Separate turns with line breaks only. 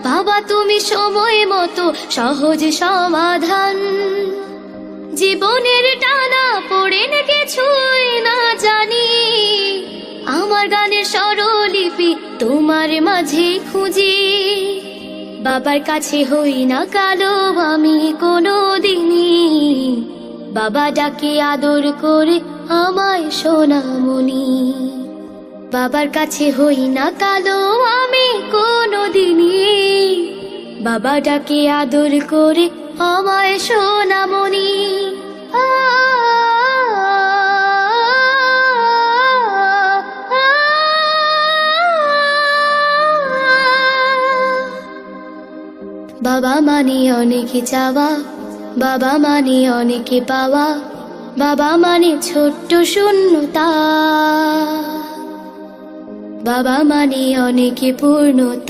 বাবা তুমি সময় মতো সহজ সমাধান, জীবনের টানা পড়েন কিছুই না জানি, আমার গানের স্বরলিপি তোমার মাঝে খুঁজি। বাবার কাছে হই না কালো আমি কোনো দিনই, বাবা ডাকে আদর করে আমায় সোনামণি। বাবার কাছে হই না কালো আমি কোনো দিনই, বাবা ডাকে আদর করে আমায় সোনামণি। বাবা মানে অনেক চাওয়া, বাবা মানে অনেকে পাওয়া, বাবা মানে ছোট্ট শূন্যতা, বাবা মানে অনেকে পূর্ণতা।